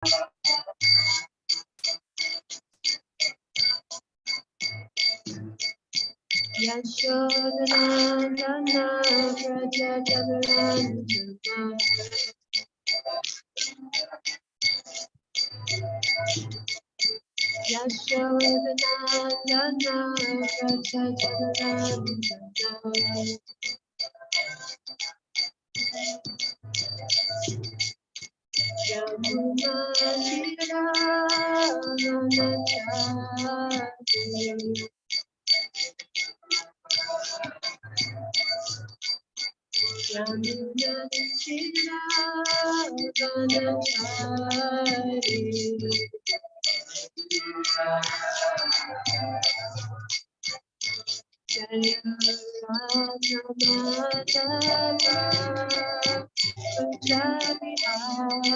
Yashodhanandana Prajajavarandana Yashodhanandana Prajajavarandana Yamuna Shirananachari Yamuna Shirananachari Jaya Radha Madhava Punjabi Hari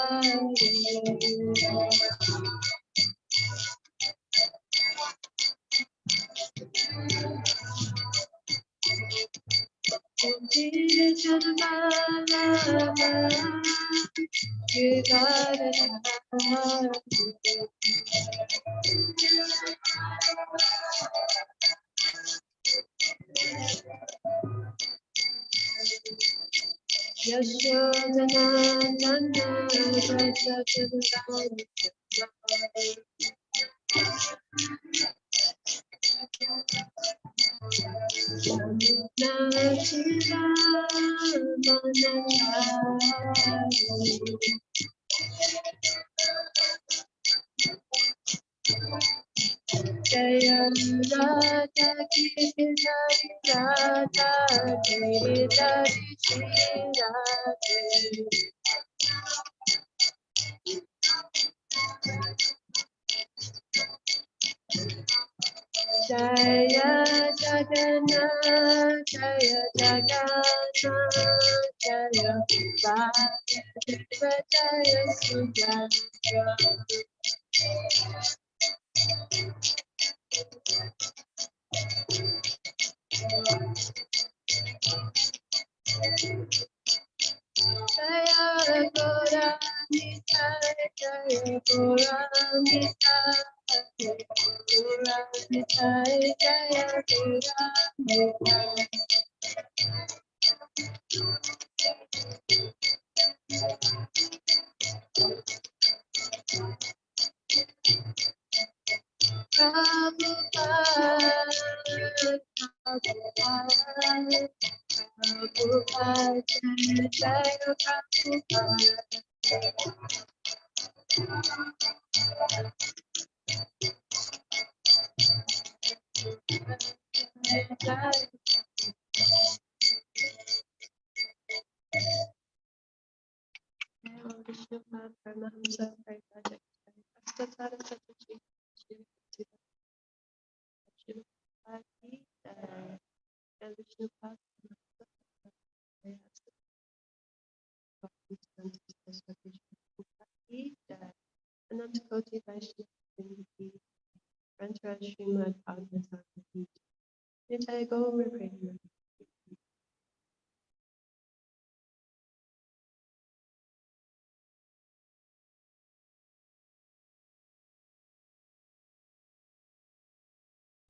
Kunti Janmala Giridhara Yashodhanandana Prajajavarandana Yamuna Shirananachari Jaya Radha Giridhari Radha Giridhari Shri Radhe Jaya Jagannath Jaya Jagannath Jaya Vasudeva Jaya Subhadra Jaya Gauranga Jaya Gauranga Gauranga Jaya Gauranga Prabhupada Prabhupada Jaya Prabhupada Vishnu Paramahamsa Paripajak Astatara Sataji Shiva Parvati Vishnu Paramahamsa Paripajak Anantakoti Vaishnavi Grantara Srimad Bhagavatam Nitai Gaur Prema.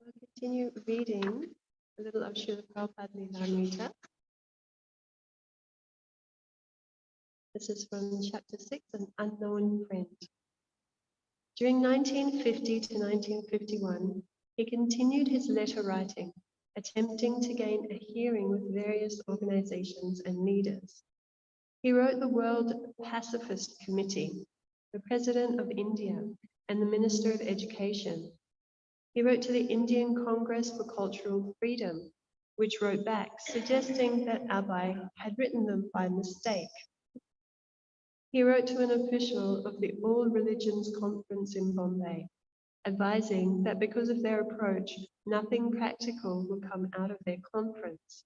We'll continue reading a little of Srila Prabhupada Lilamrita. This is from chapter 6, An Unknown Friend. During 1950 to 1951, he continued his letter writing, attempting to gain a hearing with various organizations and leaders. He wrote the World Pacifist Committee, the President of India, and the Minister of Education. He wrote to the Indian Congress for Cultural Freedom, which wrote back suggesting that Abai had written them by mistake. He wrote to an official of the All Religions Conference in Bombay, advising that because of their approach, nothing practical would come out of their conference.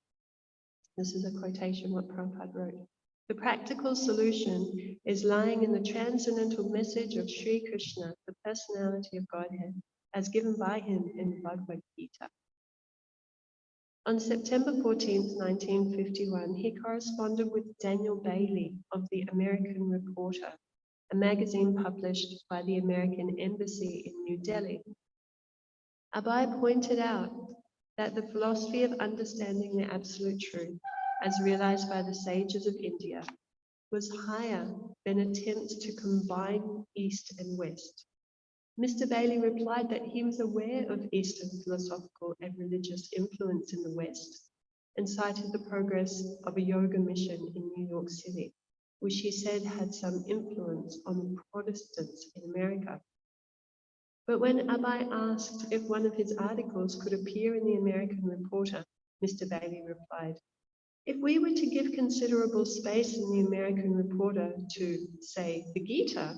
This is a quotation what Prabhupada wrote. The practical solution is lying in the transcendental message of Sri Krishna, the personality of Godhead, as given by him in the Bhagavad Gita. On September 14, 1951, he corresponded with Daniel Bailey of the American Reporter, a magazine published by the American Embassy in New Delhi. Abai pointed out that the philosophy of understanding the absolute truth, as realized by the sages of India, was higher than attempts to combine East and West. Mr. Bailey replied that he was aware of Eastern philosophical and religious influence in the West and cited the progress of a yoga mission in New York City, which he said had some influence on Protestants in America. But when Abai asked if one of his articles could appear in the American Reporter, Mr. Bailey replied, "If we were to give considerable space in the American Reporter to, say, the Gita,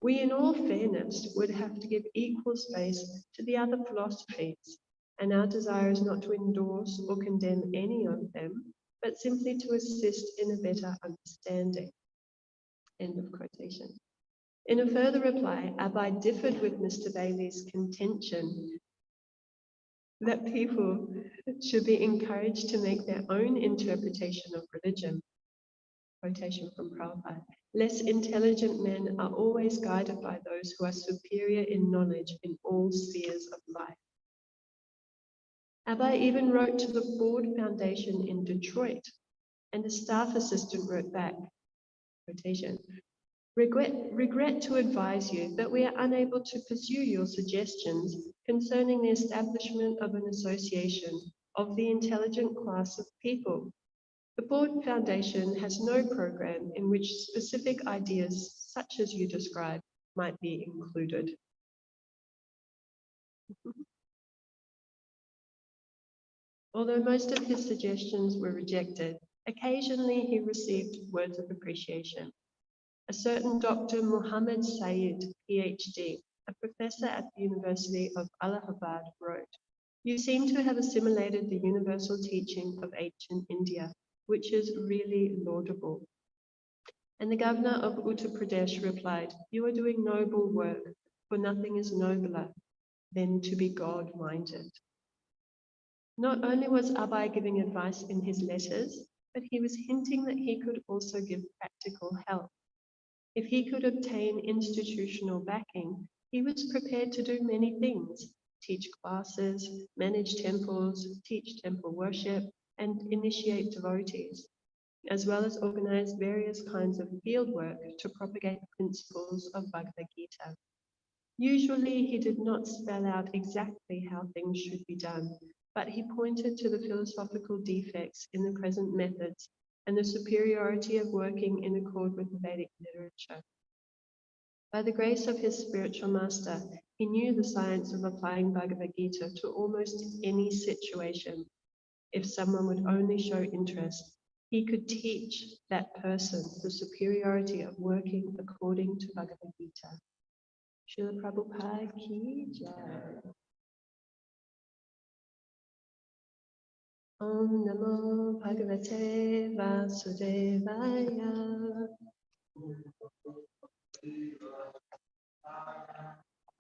we in all fairness would have to give equal space to the other philosophies, and our desire is not to endorse or condemn any of them, but simply to assist in a better understanding." End of quotation. In a further reply, Abai differed with Mr. Bailey's contention that people should be encouraged to make their own interpretation of religion. Quotation from Prabhupada. Less intelligent men are always guided by those who are superior in knowledge in all spheres of life. Abai even wrote to the Ford Foundation in Detroit, and a staff assistant wrote back, quotation, Regret to advise you that we are unable to pursue your suggestions concerning the establishment of an association of the intelligent class of people. The Ford Foundation has no program in which specific ideas such as you describe might be included. Although most of his suggestions were rejected, occasionally he received words of appreciation. A certain Dr. Muhammad Saeed, PhD, a professor at the University of Allahabad, wrote, "You seem to have assimilated the universal teaching of ancient India, which is really laudable." And the governor of Uttar Pradesh replied, "You are doing noble work, for nothing is nobler than to be God-minded." Not only was Abai giving advice in his letters, but he was hinting that he could also give practical help. If he could obtain institutional backing, he was prepared to do many things: teach classes, manage temples, teach temple worship, and initiate devotees, as well as organize various kinds of field work to propagate the principles of Bhagavad Gita. Usually, he did not spell out exactly how things should be done, but he pointed to the philosophical defects in the present methods and the superiority of working in accord with the Vedic literature. By the grace of his spiritual master, he knew the science of applying Bhagavad Gita to almost any situation. If someone would only show interest, he could teach that person the superiority of working according to Bhagavad Gita. Srila Prabhupada ki jai. Om Namo Bhagavate Vasudevaya.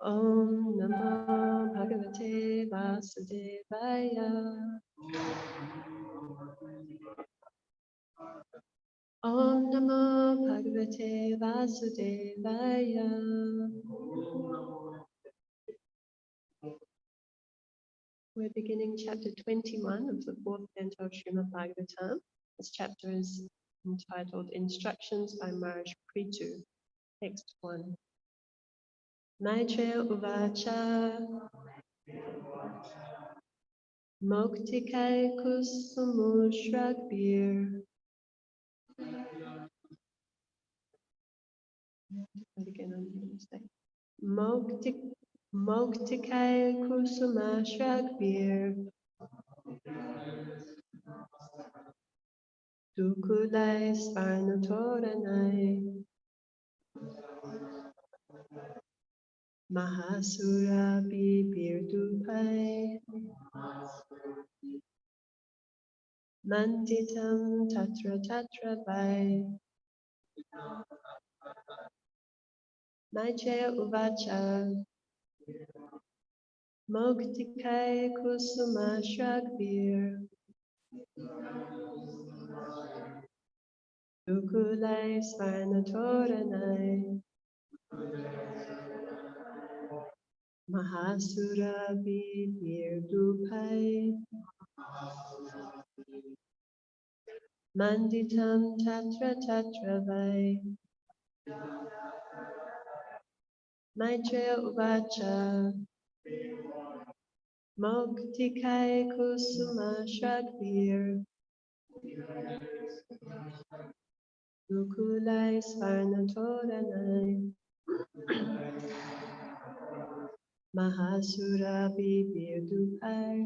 Om Namo Bhagavate Vasudevaya. Om Namo Bhagavate Vasudevaya. We're beginning chapter 21 of the fourth canto of Srimad Bhagavatam. This chapter is entitled Instructions by Maharaj Prithu. Text 1. Maitreya Uvacha Moktikai Kusumushragbir. Again, I'm going to mistake. Moktikai Kusumushragbir. Dukulai Sparnatoranai. Mahasura Bibir Dupai. Manditam Tatra Tatra Vai. Maitreya Uvacha Moktikai Kusuma Shragbir. Dukulai Sparnatoranai. Mahasura bibir dupai, manditam tatra tatra vai, Maitreya uvacha, moktikai kusuma shrakvir, Dukulai svarnatoranai, Mahasura bibir dupai,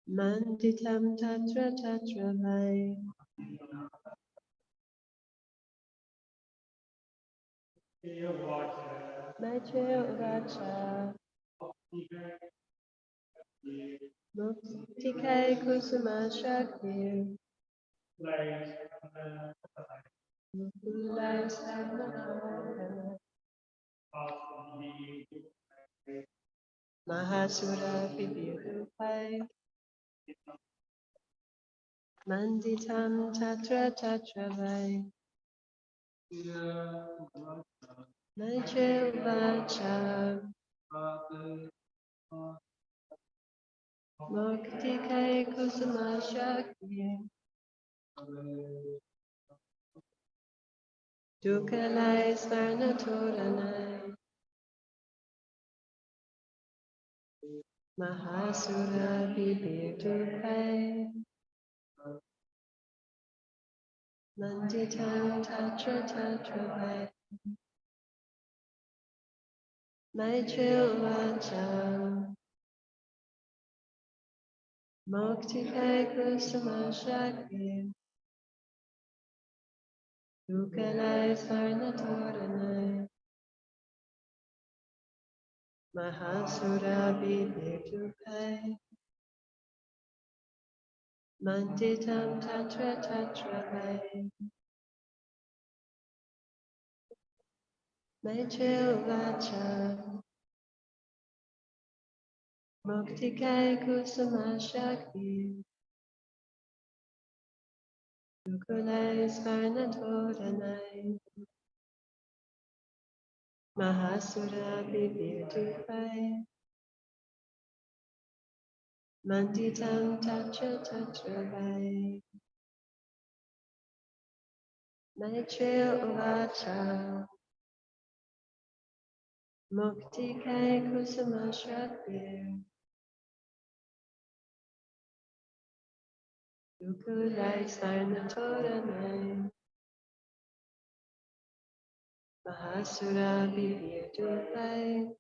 Manditam tatra tatra vai, Maitreya uvacha, moktikai kusuma shrakvir, Dukulai svarnatoranai, Mahasura bibir dupai, Manditam tatra tatra vai, Maitreya uvacha, moktikai kusuma shrakvir, Dukalai svarnatoranai, Mahasura bibir dupai, Manditam tatra tatra vai, Maitreya uvacha, moktikai kusuma shrakvir, Dukalai svarnatoranai, Mahasura bibir dupai, Manditam tatra tatra vai, Maitreya uvacha, moktikai kusuma shrakvir, Dukulai svarnatoranai, Mahasura bibir dupai, Manditam tatra tatra vai, Maitreya uvacha, moktikai kusuma shrakvir, Dukulai svarnatoranai, Mahasura bibir dupai,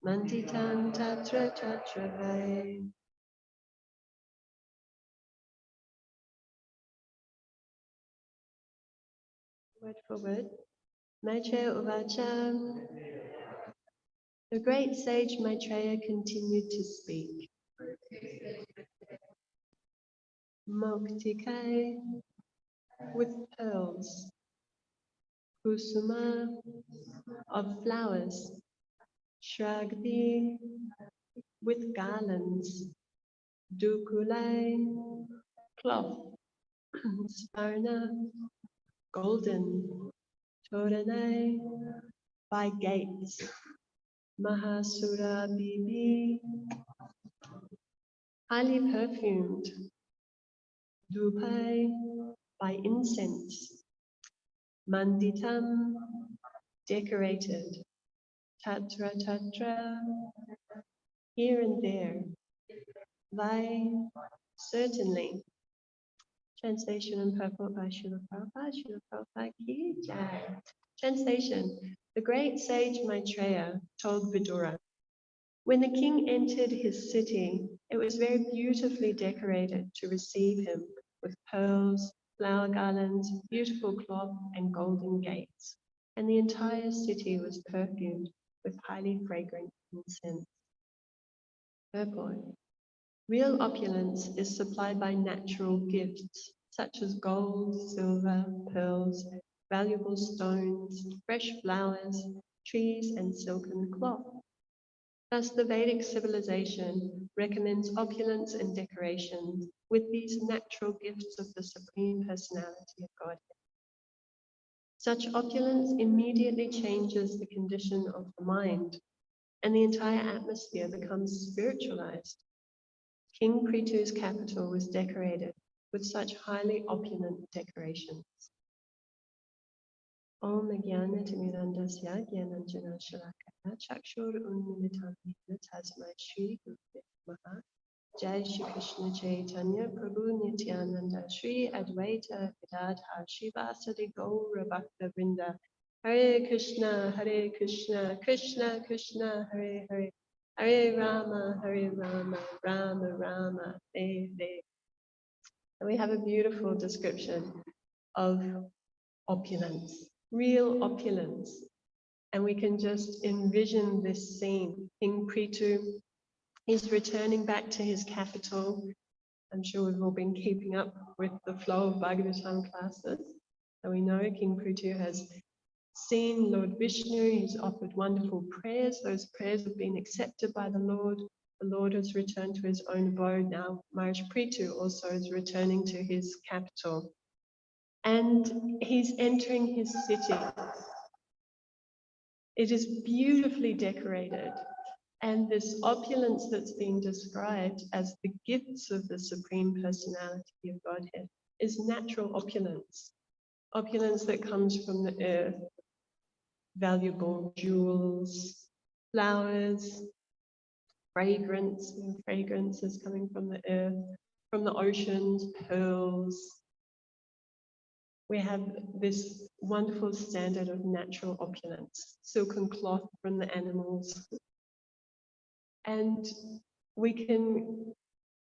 Manditam tatra tatra vai, word for word. Maitreya uvacha. The great sage Maitreya continued to speak. Moktikai with pearls, kusuma of flowers, shragdi with garlands, dukulai cloth, sparna golden, toranai by gates, mahasura bibi highly perfumed, dupai by incense, manditam decorated, tatra tatra here and there, vai certainly. Translation and purport by Srila Prabhupada. Srila Prabhupada ki jai. Translation. The great sage Maitreya told Vidura, when the king entered his city, it was very beautifully decorated to receive him with pearls, flower garlands, beautiful cloth, and golden gates. And the entire city was perfumed with highly fragrant incense. Purport. Real opulence is supplied by natural gifts, such as gold, silver, pearls, valuable stones, fresh flowers, trees, and silken cloth. Thus, the Vedic civilization recommends opulence and decoration with these natural gifts of the Supreme Personality of Godhead. Such opulence immediately changes the condition of the mind, and the entire atmosphere becomes spiritualized. King Prithu's capital was decorated with such highly opulent decorations. Om Jnana-timirandasya Jnananjana Shalakaya Chakshur Unmilitam Yena Tasmai Shri Gurave Namaha. Jai Shri Krishna Chaitanya Prabhu Nityananda Shri Advaita Gadadhar Shivasadi Gaura Bhakta Vrinda. Hare Krishna Krishna Krishna Hare Hare, Hare Rama Rama Rama Hare Hare. And we have a beautiful description of opulence, real opulence. And we can just envision this scene. King Prithu is returning back to his capital. I'm sure we've all been keeping up with the flow of Bhagavatam classes. And we know King Prithu has seen Lord Vishnu. He's offered wonderful prayers. Those prayers have been accepted by the Lord. The Lord has returned to his own abode. Now Maharaj Prithu also is returning to his capital. And he's entering his city. It is beautifully decorated. And this opulence that's being described as the gifts of the Supreme Personality of Godhead is natural opulence. Opulence that comes from the earth, valuable jewels, flowers, fragrance, and fragrance is coming from the earth, from the oceans, pearls. We have this wonderful standard of natural opulence, silken cloth from the animals. And we can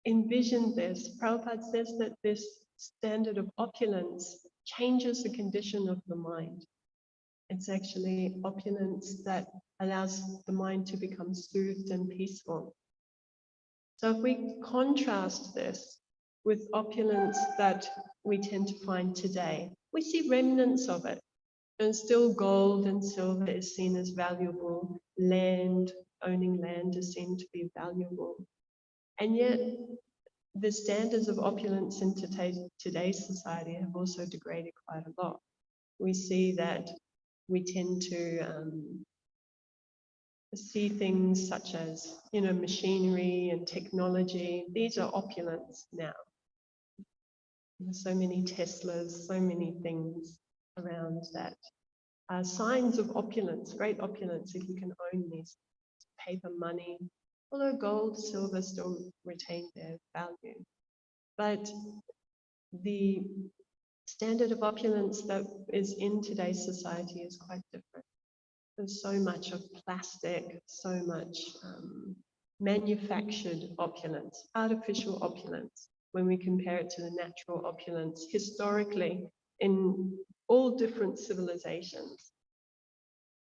envision this. Prabhupada says that this standard of opulence changes the condition of the mind. It's actually opulence that allows the mind to become soothed and peaceful. So if we contrast this with opulence that we tend to find today, we see remnants of it. And still gold and silver is seen as valuable. Land, owning land is seen to be valuable. And yet the standards of opulence in today's society have also degraded quite a lot. We see that we tend to see things such as, machinery and technology. These are opulence now. There's so many Teslas, so many things around that are signs of opulence, great opulence, if you can own these. Paper money, although gold, silver still retain their value. But the standard of opulence that is in today's society is quite different. There's so much of plastic, so much manufactured opulence, artificial opulence, when we compare it to the natural opulence historically in all different civilizations.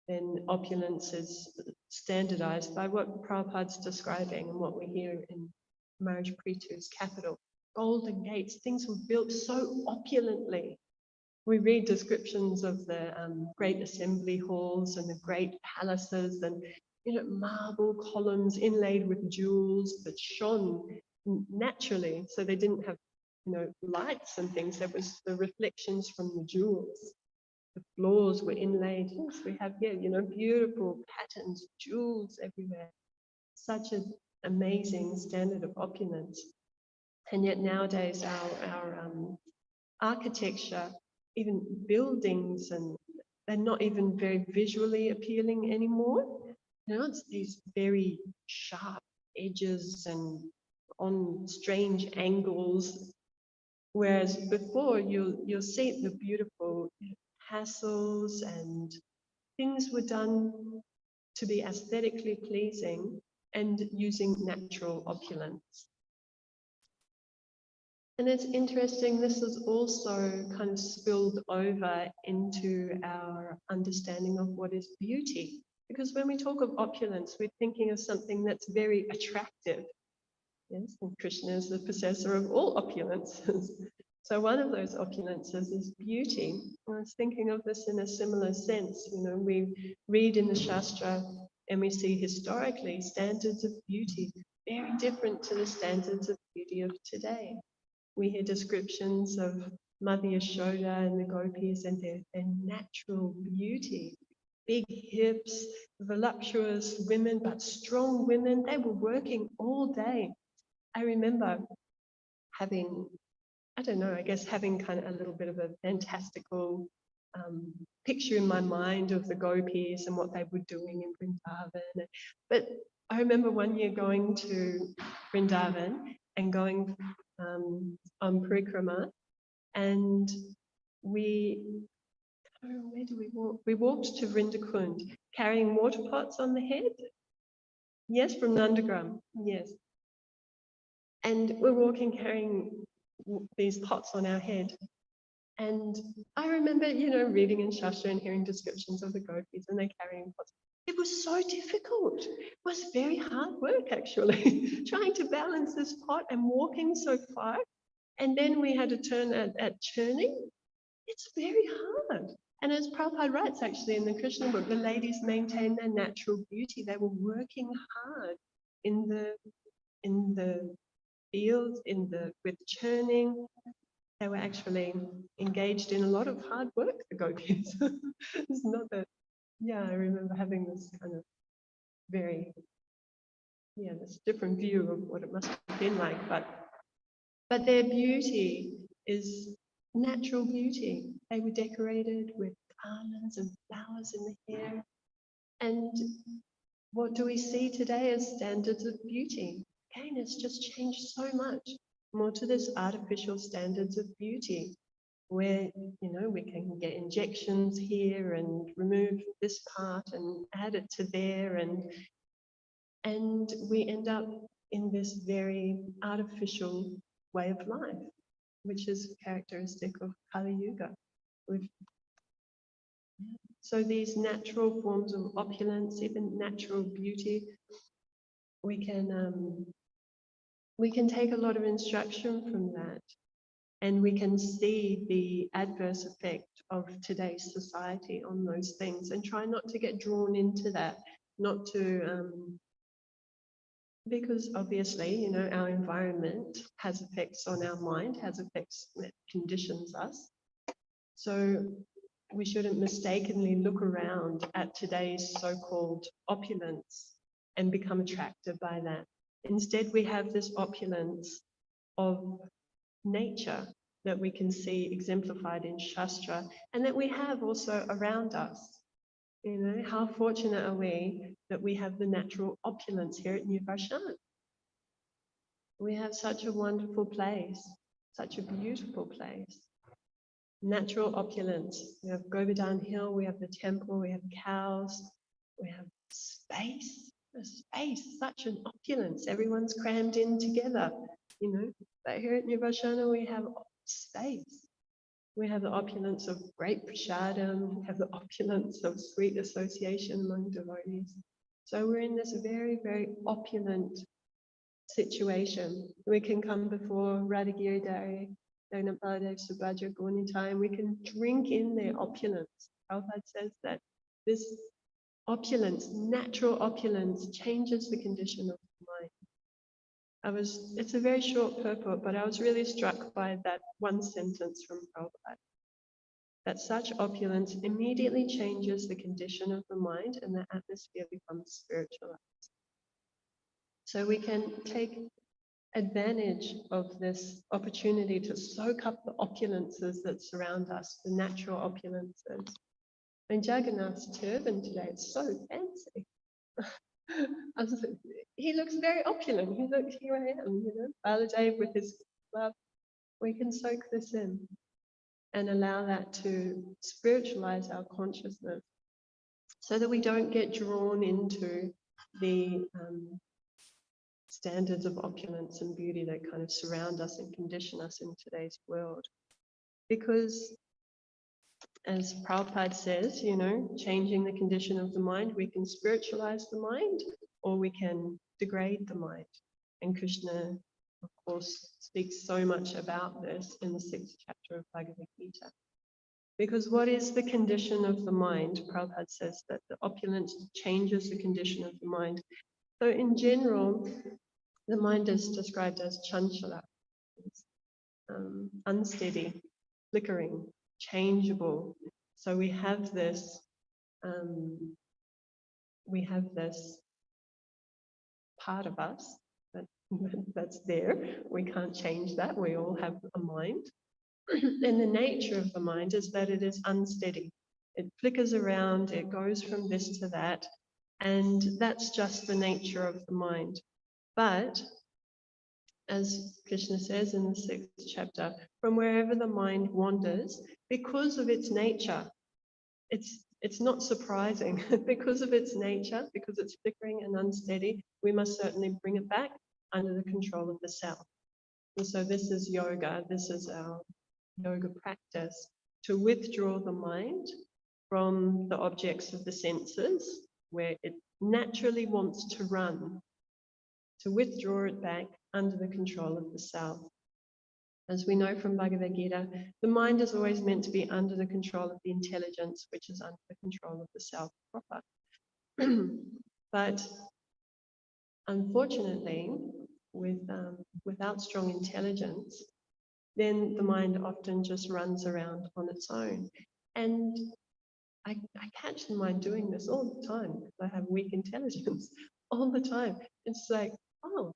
Then opulence is standardized by what Prabhupada's describing and what we hear in Maharaj Prithu's capital. Golden gates, things were built so opulently. We read descriptions of the great assembly halls and the great palaces and marble columns inlaid with jewels that shone naturally. So they didn't have lights and things. There was the reflections from the jewels. The floors were inlaid. Yes, we have here, beautiful patterns, jewels everywhere. Such an amazing standard of opulence. And yet nowadays our architecture, even buildings, and they're not even very visually appealing anymore. It's these very sharp edges and on strange angles. Whereas before you'll see the beautiful hassles and things were done to be aesthetically pleasing and using natural opulence. And it's interesting, this is also kind of spilled over into our understanding of what is beauty. Because when we talk of opulence, we're thinking of something that's very attractive. Yes, and Krishna is the possessor of all opulences. So one of those opulences is beauty. I was thinking of this in a similar sense. We read in the Shastra And we see historically standards of beauty very different to the standards of beauty of today. We hear descriptions of Mother Yashoda and the gopis and their natural beauty. Big hips, voluptuous women, but strong women. They were working all day. I remember having, I don't know, I guess having kind of a little bit of a fantastical picture in my mind of the gopis and what they were doing in Vrindavan. But I remember one year going to Vrindavan and going on parikrama, and where do we walk? We walked to Vrindakund, carrying water pots on the head. Yes, from Nandagram. Yes. And we're walking carrying these pots on our head. And I remember, reading in Shastra and hearing descriptions of the gopis and they're carrying pots. It was so difficult. It was very hard work, actually, trying to balance this pot and walking so far. And then we had a turn at churning. It's very hard. And as Prabhupada writes, actually, in the Krishna book, the ladies maintained their natural beauty. They were working hard in the fields, with churning. They were actually engaged in a lot of hard work, the gopis. It's not that, I remember having this kind of this different view of what it must have been like. But their beauty is natural beauty. They were decorated with garlands and flowers in the hair. And what do we see today as standards of beauty? Again, it's just changed so much more to this artificial standards of beauty, where we can get injections here and remove this part and add it to there, and we end up in this very artificial way of life, which is characteristic of Kali Yuga. So these natural forms of opulence, even natural beauty, we can take a lot of instruction from that, and we can see the adverse effect of today's society on those things, and try not to get drawn into that, not to, because obviously, our environment has effects on our mind, has effects that conditions us. So we shouldn't mistakenly look around at today's so-called opulence and become attracted by that. Instead, we have this opulence of nature that we can see exemplified in Shastra, and that we have also around us. How fortunate are we that we have the natural opulence here at New Varshan? We have such a wonderful place, such a beautiful place. Natural opulence. We have Govardhan Hill, we have the temple, we have cows, we have space. The space, such an opulence. Everyone's crammed in together, But here at New Varshana, we have space. We have the opulence of great prasadam, we have the opulence of sweet association among devotees. So we're in this very, very opulent situation. We can come before Radhagiri Dari, Jagannath Baladev, Subhadra, Gaunitai, and we can drink in their opulence. Prabhupada says that this opulence, natural opulence, changes the condition of the mind. It's a very short purport, but I was really struck by that one sentence from Prabhupada, that such opulence immediately changes the condition of the mind and the atmosphere becomes spiritualized. So we can take advantage of this opportunity to soak up the opulences that surround us, the natural opulences. And Jagannath's turban today, it's so fancy. He looks very opulent. He looks, here I am, Baladev with his club. We can soak this in and allow that to spiritualize our consciousness so that we don't get drawn into the standards of opulence and beauty that kind of surround us and condition us in today's world. Because as Prabhupada says, changing the condition of the mind, we can spiritualize the mind or we can degrade the mind. And Krishna, of course, speaks so much about this in the 6th chapter of Bhagavad Gita. Because what is the condition of the mind? Prabhupada says that the opulence changes the condition of the mind. So in general, the mind is described as chanchala, unsteady, flickering, changeable. So we have this part of us that's there. We can't change that. We all have a mind. And the nature of the mind is that it is unsteady. It flickers around, it goes from this to that, and that's just the nature of the mind. But as Krishna says in the 6th chapter, from wherever the mind wanders, because of its nature, it's not surprising. Because of its nature, because it's flickering and unsteady, we must certainly bring it back under the control of the self. And so this is yoga, this is our yoga practice, to withdraw the mind from the objects of the senses, where it naturally wants to run, to withdraw it back under the control of the self. As we know from Bhagavad Gita, the mind is always meant to be under the control of the intelligence, which is under the control of the self proper. But unfortunately, without strong intelligence, then the mind often just runs around on its own. And I catch the mind doing this all the time because I have weak intelligence all the time. It's like, oh,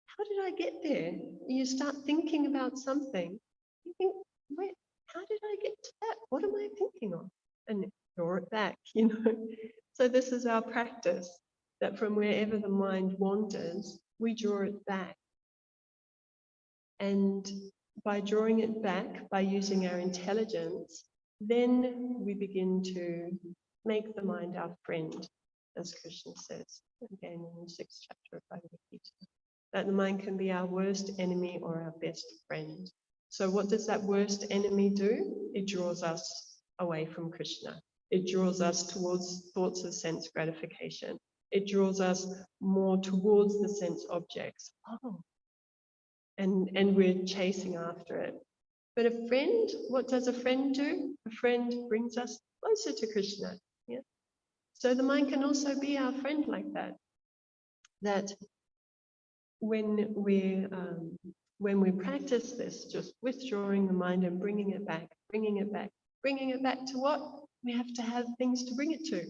how did I get there? You start thinking about something. You think, wait, how did I get to that? What am I thinking of? And draw it back, you know. So this is our practice, that from wherever the mind wanders, we draw it back. And by drawing it back, by using our intelligence, then we begin to make the mind our friend, as Krishna says, again in the 6th chapter of Bhagavad Gita, that the mind can be our worst enemy or our best friend. So what does that worst enemy do? It draws us away from Krishna. It draws us towards thoughts of sense gratification. It draws us more towards the sense objects. Oh, and we're chasing after it. But a friend, what does a friend do? A friend brings us closer to Krishna. Yeah? So the mind can also be our friend like that. That when we practice this, just withdrawing the mind and bringing it back to what? We have to have things to bring it to.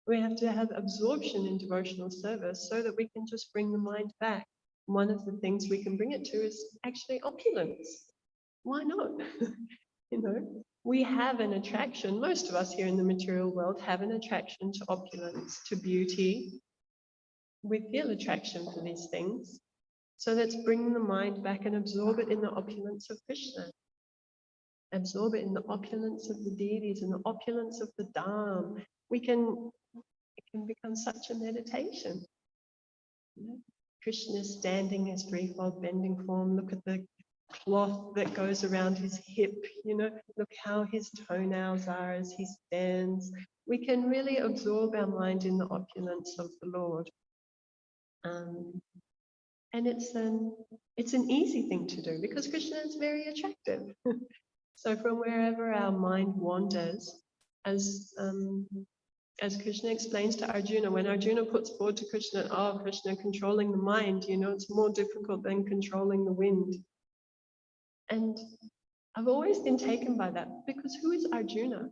We have to have absorption in devotional service so that we can just bring the mind back. One of the things we can bring it to is actually opulence. Why not? You know, we have an attraction. Most of us here in the material world have an attraction to opulence, to beauty. We feel attraction for these things. So let's bring the mind back and absorb it in the opulence of Krishna. Absorb it in the opulence of the deities and the opulence of the Dham. It can become such a meditation. You know? Krishna standing his threefold bending form. Look at the cloth that goes around his hip, you know, look how his toenails are as he stands. We can really absorb our mind in the opulence of the Lord. And it's an easy thing to do because Krishna is very attractive. So from wherever our mind wanders, as Krishna explains to Arjuna, when Arjuna puts forward to Krishna, oh, Krishna, controlling the mind, you know, it's more difficult than controlling the wind. And I've always been taken by that because who is Arjuna?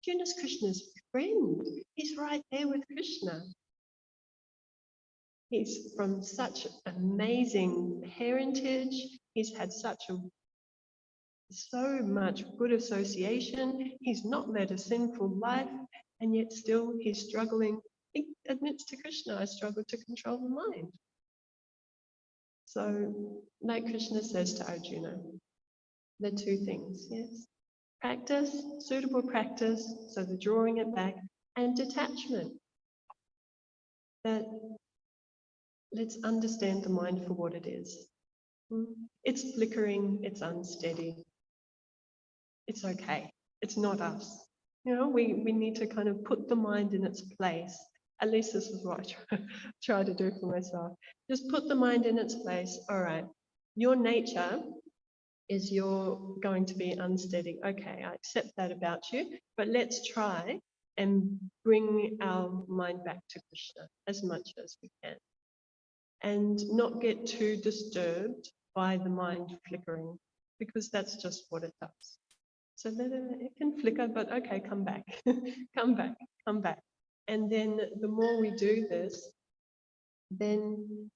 Arjuna's Krishna's friend. He's right there with Krishna. He's from such amazing parentage. He's had so much good association. He's not led a sinful life, and yet still he's struggling. He admits to Krishna, I struggle to control the mind. So, like Krishna says to Arjuna, the two things, yes? Practice, suitable practice, so the drawing it back, and detachment. That let's understand the mind for what it is. It's flickering, it's unsteady. It's okay. It's not us. You know, we need to kind of put the mind in its place. At least this is what I try to do for myself. Just put the mind in its place. All right, your nature is you're going to be unsteady. Okay, I accept that about you, but let's try and bring our mind back to Krishna as much as we can, and not get too disturbed by the mind flickering, because that's just what it does. So it can flicker, but okay, come back, come back, come back. And then the more we do this, then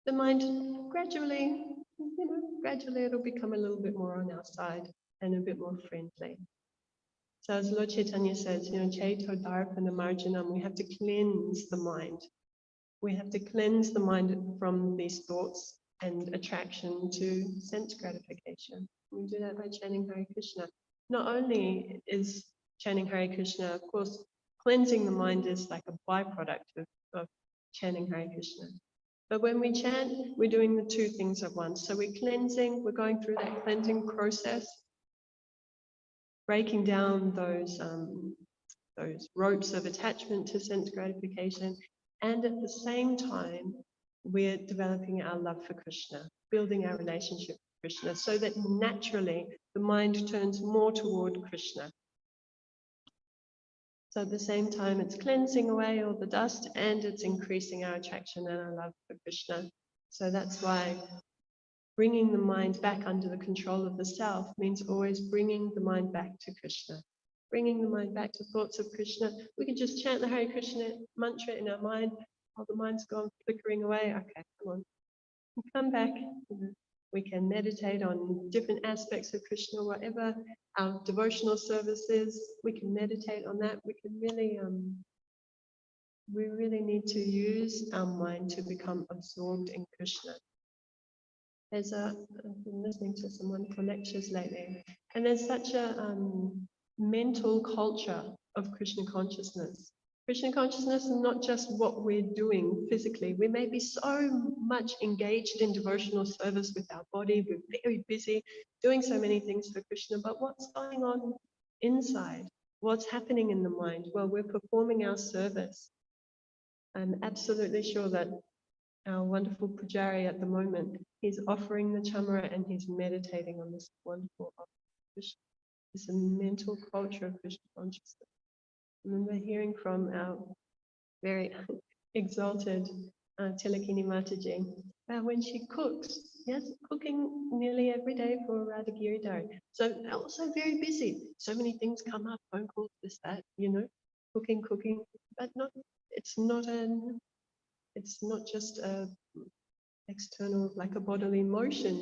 the mind gradually, gradually it'll become a little bit more on our side and a bit more friendly. So as Lord Chaitanya says, Chaito Darpana Marjanam, we have to cleanse the mind. We have to cleanse the mind from these thoughts and attraction to sense gratification. We do that by chanting Hare Krishna. Not only is chanting Hare Krishna, of course, cleansing the mind is like a byproduct of chanting Hare Krishna. But when we chant, we're doing the two things at once. So we're cleansing, we're going through that cleansing process, breaking down those ropes of attachment to sense gratification. And at the same time, we're developing our love for Krishna, building our relationship with Krishna, so that naturally the mind turns more toward Krishna. So at the same time, it's cleansing away all the dust and it's increasing our attraction and our love for Krishna. So that's why bringing the mind back under the control of the self means always bringing the mind back to Krishna. Bringing the mind back to thoughts of Krishna. We can just chant the Hare Krishna mantra in our mind while the mind's gone flickering away. Okay, come on, come back. We can meditate on different aspects of Krishna, whatever our devotional service is. We can meditate on that. We can really, we really need to use our mind to become absorbed in Krishna. I've been listening to some wonderful lectures lately, and there's such a mental culture of Krishna consciousness. Krishna consciousness is not just what we're doing physically. We may be so much engaged in devotional service with our body. We're very busy doing so many things for Krishna, but what's going on inside? What's happening in the mind? Well, we're performing our service. I'm absolutely sure that our wonderful Pujari at the moment, he's offering the chamara and he's meditating on this wonderful Krishna. It's a mental culture of Krishna consciousness. I remember hearing from our very exalted Tilakini Mataji when she cooks, yes, cooking nearly every day for Radha Giridhari. So also very busy. So many things come up, phone calls, this, that, cooking, but it's not just a external, like a bodily motion,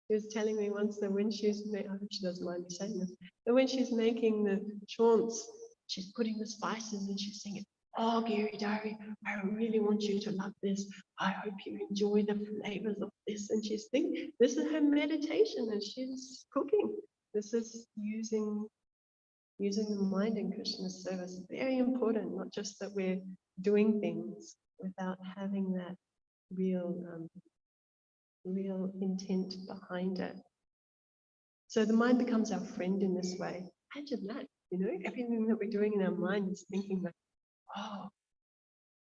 She was telling me once that when she's, I hope she doesn't mind me saying this, that when she's making the chaunts, she's putting the spices and she's singing, "Oh, Giridhari, I really want you to love this. I hope you enjoy the flavors of this." And she's thinking, this is her meditation as she's cooking. This is using the mind in Krishna's service. Very important, not just that we're doing things without having that real intent behind it. So the mind becomes our friend in this way. Imagine that, everything that we're doing in our mind is thinking like, oh,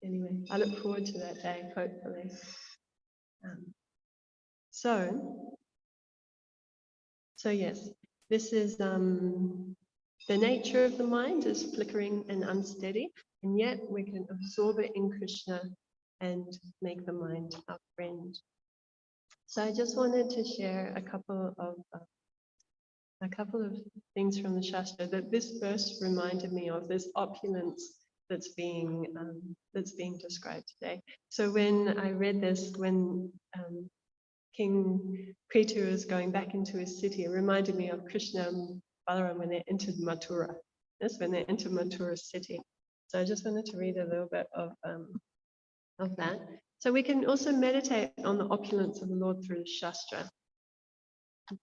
anyway, I look forward to that day, hopefully. So yes, this is the nature of the mind is flickering and unsteady, and yet we can absorb it in Krishna and make the mind our friend. So I just wanted to share a couple of things from the Shastra that this verse reminded me of. This opulence that's being described today. So when I read this, when King Prithu is going back into his city, it reminded me of Krishna and Balaram when they entered Mathura. That's when they entered Mathura city. So I just wanted to read a little bit of that. So we can also meditate on the opulence of the Lord through the Shastra.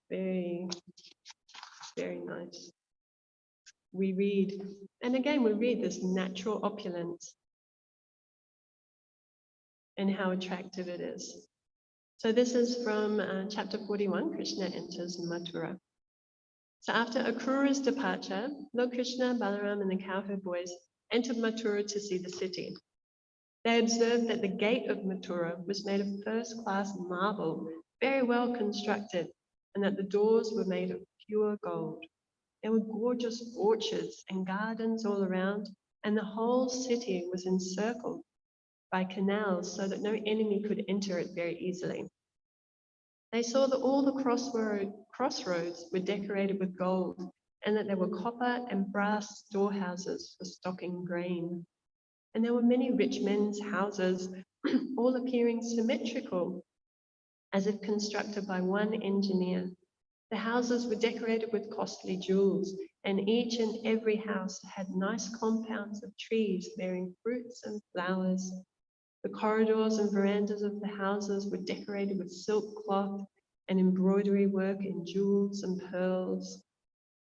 Very, very nice. We read this natural opulence and how attractive it is. So this is from chapter 41, Krishna enters Mathura. So after Akrura's departure, Lord Krishna, Balaram and the cowherd boys entered Mathura to see the city. They observed that the gate of Mathura was made of first-class marble, very well constructed, and that the doors were made of pure gold. There were gorgeous orchards and gardens all around, and the whole city was encircled by canals so that no enemy could enter it very easily. They saw that all the crossroads were decorated with gold, and that there were copper and brass storehouses for stocking grain. And there were many rich men's houses, all appearing symmetrical, as if constructed by one engineer. The houses were decorated with costly jewels, and each and every house had nice compounds of trees bearing fruits and flowers. The corridors and verandas of the houses were decorated with silk cloth and embroidery work in jewels and pearls.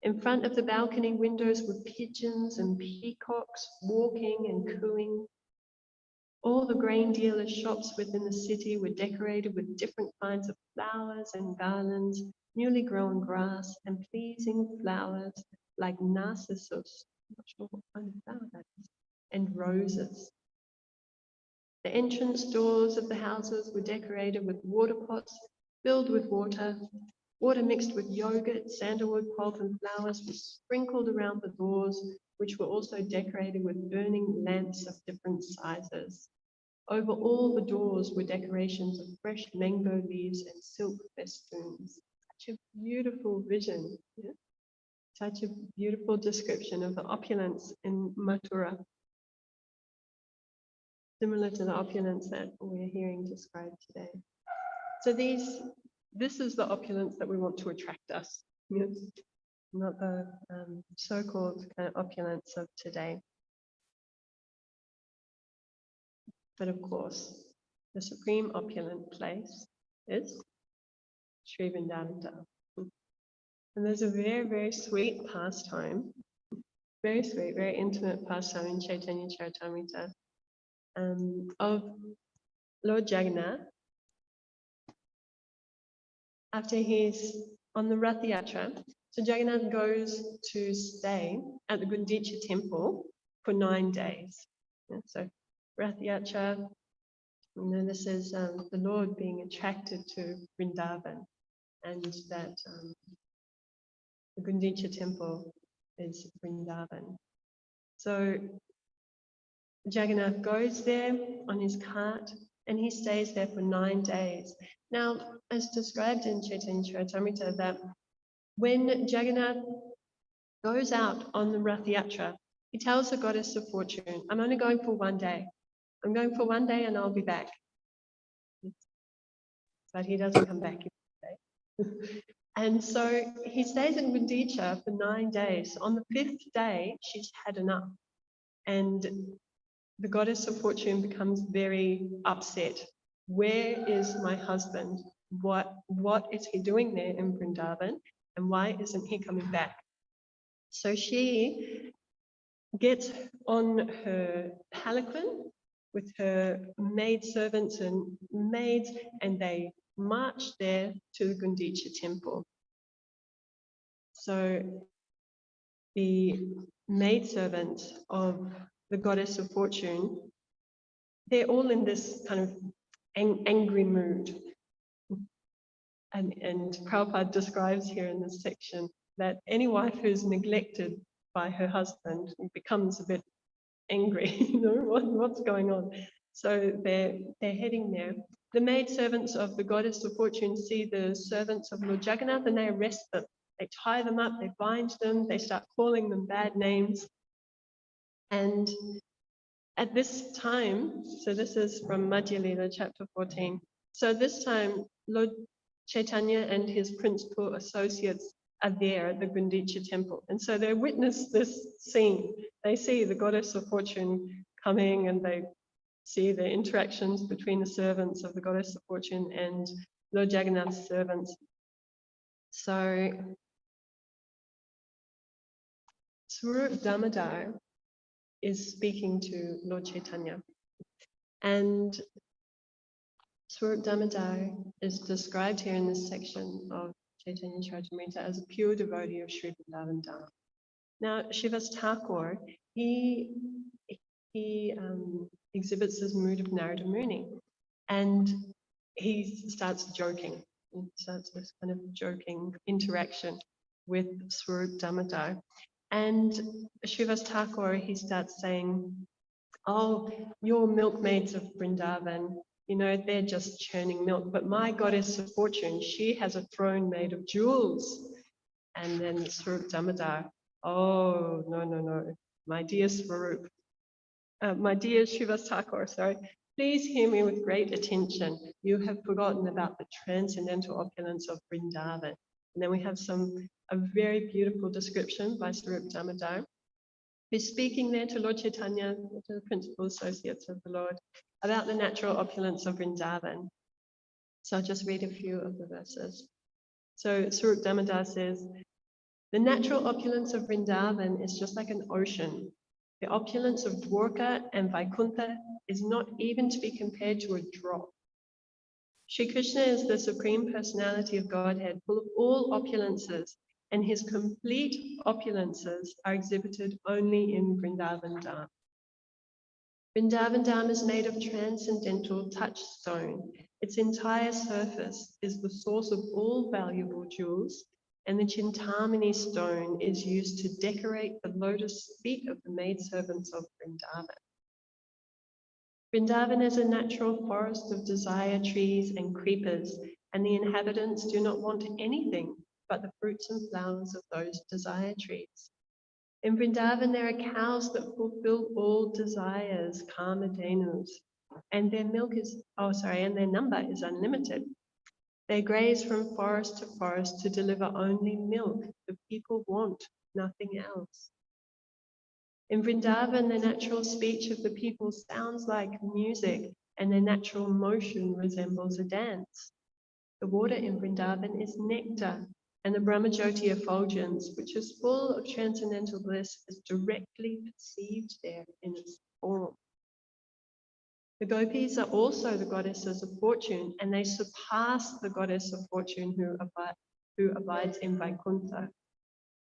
In front of the balcony windows were pigeons and peacocks walking and cooing. All the grain dealers' shops within the city were decorated with different kinds of flowers and garlands, newly grown grass, and pleasing flowers like narcissus, I'm not sure what kind of flower that is, and roses. The entrance doors of the houses were decorated with water pots filled with water. Water mixed with yogurt, sandalwood pulp, and flowers was sprinkled around the doors, which were also decorated with burning lamps of different sizes. Over all the doors were decorations of fresh mango leaves and silk festoons. Such a beautiful vision, yeah? Such a beautiful description of the opulence in Mathura, similar to the opulence that we're hearing described today. So this is the opulence that we want to attract us, yes? Not the so-called kind of opulence of today. But of course, the supreme opulent place is Sri Vrindavan. And there's a very, very sweet pastime, very sweet, very intimate pastime in Chaitanya Charitamrita of Lord Jagannath. After he's on the Rath Yatra, so Jagannath goes to stay at the Gundicha temple for 9 days. Yeah, so Rath Yatra, this is the Lord being attracted to Vrindavan, and that the Gundicha temple is Vrindavan. So Jagannath goes there on his cart, and he stays there for 9 days. Now, as described in Chaitanya Charitamrita, that when Jagannath goes out on the Rath Yatra, he tells the goddess of fortune, I'm only going for 1 day. I'm going for 1 day and I'll be back. But he doesn't come back in 1 day. And so he stays in Gundicha for 9 days. On the 5th day, she's had enough. And the goddess of fortune becomes very upset. Where is my husband? What is he doing there in Vrindavan? And why isn't he coming back? So she gets on her palanquin with her maid servants and maids, and they march there to the Gundicha temple. So the maidservants of the goddess of fortune, they're all in this kind of angry mood. And Prabhupada describes here in this section that any wife who's neglected by her husband becomes a bit angry, what's going on? So they're heading there. The maidservants of the goddess of fortune see the servants of Lord Jagannath and they arrest them. They tie them up, they bind them, they start calling them bad names. And at this time, so this is from Madhya Lila, chapter 14. So this time, Lord Chaitanya and his principal associates are there at the Gundicha temple. And so they witness this scene. They see the goddess of fortune coming and they see the interactions between the servants of the goddess of fortune and Lord Jagannath's servants. So Swarup Damodar is speaking to Lord Chaitanya. And Swarup Damodar is described here in this section of Chaitanya Charitamrita as a pure devotee of Sri Vrindavan Dham. Now, Shivas Thakur, he exhibits this mood of Narada Muni, and he starts joking. So it's this kind of joking interaction with Swarup Damodar. And Srivas Thakur, he starts saying, oh, your milkmaids of Vrindavan, they're just churning milk, but my goddess of fortune, she has a throne made of jewels. And then Swarup Damodar, oh, no, my dear Swarup, my dear Srivas Thakur, please hear me with great attention. You have forgotten about the transcendental opulence of Vrindavan. And then we have a very beautiful description by Swarup Damodar, who's speaking there to Lord Chaitanya, to the principal associates of the Lord, about the natural opulence of Vrindavan. So I'll just read a few of the verses. So Swarup Damodar says, the natural opulence of Vrindavan is just like an ocean. The opulence of Dwarka and Vaikuntha is not even to be compared to a drop. Shri Krishna is the Supreme Personality of Godhead, full of all opulences, and his complete opulences are exhibited only in Vrindavan Dham. Vrindavan Dham is made of transcendental touchstone. Its entire surface is the source of all valuable jewels, and the Chintamani stone is used to decorate the lotus feet of the maidservants of Vrindavan. Vrindavan is a natural forest of desire trees and creepers, and the inhabitants do not want anything but the fruits and flowers of those desire trees. In Vrindavan, there are cows that fulfill all desires, kamadhenus, and their number is unlimited. They graze from forest to forest to deliver only milk. The people want nothing else. In Vrindavan, the natural speech of the people sounds like music, and their natural motion resembles a dance. The water in Vrindavan is nectar, and the Brahmajyoti effulgence, which is full of transcendental bliss, is directly perceived there in its form. The gopis are also the goddesses of fortune, and they surpass the goddess of fortune who abides in Vaikuntha.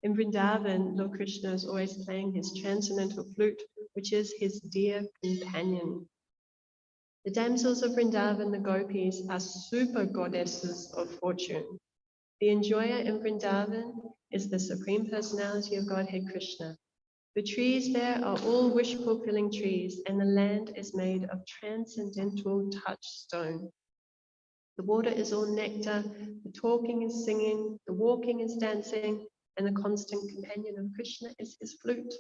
In Vrindavan, Lord Krishna is always playing his transcendental flute, which is his dear companion. The damsels of Vrindavan, the gopis, are super goddesses of fortune. The enjoyer in Vrindavan is the Supreme Personality of Godhead Krishna. The trees there are all wish-fulfilling trees, and the land is made of transcendental touchstone. The water is all nectar, the talking is singing, the walking is dancing, and the constant companion of Krishna is his flute.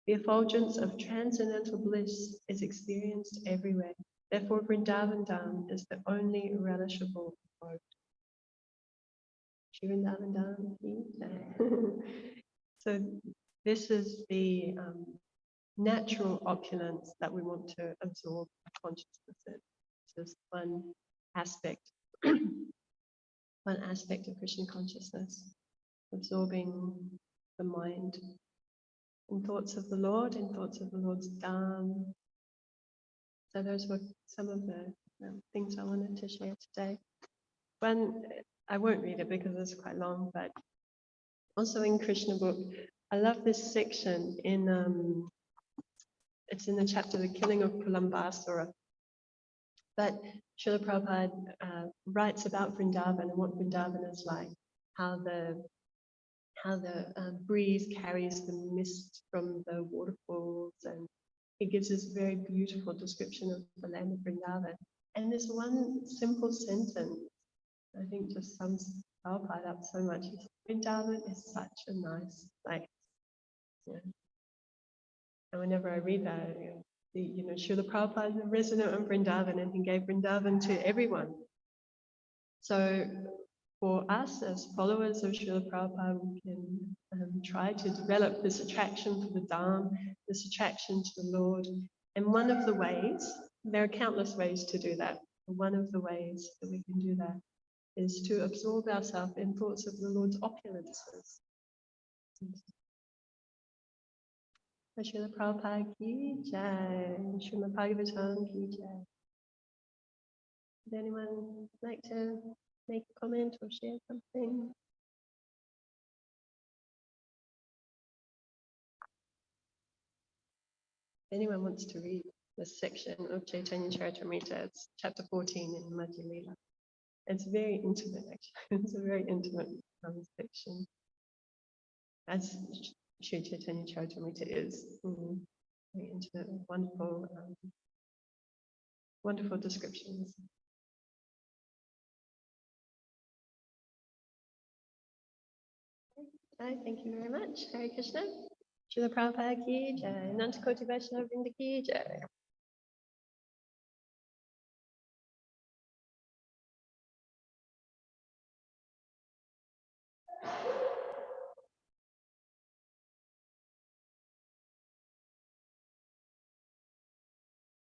The effulgence of transcendental bliss is experienced everywhere. Therefore, Vrindavan Dham is the only relishable abode. Shri Vrindavan Dham. So this is the natural opulence that we want to absorb consciousness in. This is one aspect of Krishna consciousness, absorbing the mind in thoughts of the Lord, in thoughts of the Lord's Dham. So those were some of the things I wanted to share today. One, I won't read it because it's quite long, but also in Krishna book, I love this section in it's in the chapter The Killing of Kulambasura. But Srila Prabhupada writes about Vrindavan and what Vrindavan is like, how the breeze carries the mist from the waterfalls, and he gives this very beautiful description of the land of Vrindavan. And this one simple sentence, I think, just sums Prabhupada up so much. He says, Vrindavan is such a nice place. Yeah. And whenever I read that, Srila Prabhupada is a resident of Vrindavan, and he gave Vrindavan to everyone. So for us as followers of Srila Prabhupada, we can try to develop this attraction for the Dham, this attraction to the Lord. And one of the ways, there are countless ways to do that. One of the ways that we can do that is to absorb ourselves in thoughts of the Lord's opulences. Srila Prabhupada ki jai, Srimad Bhagavatam ki jai. Would anyone like to make a comment or share something? If anyone wants to read this section of Chaitanya Charitamrita, it's chapter 14 in Madhya Lila. It's very intimate, actually. It's a very intimate section, as Sri Chaitanya Charitamrita is. Very intimate, wonderful, wonderful descriptions. Thank you very much. Hare Krishna. Srila Prabhupada ki jai. Nanta Koti Vaishnava Vrinda ki jai.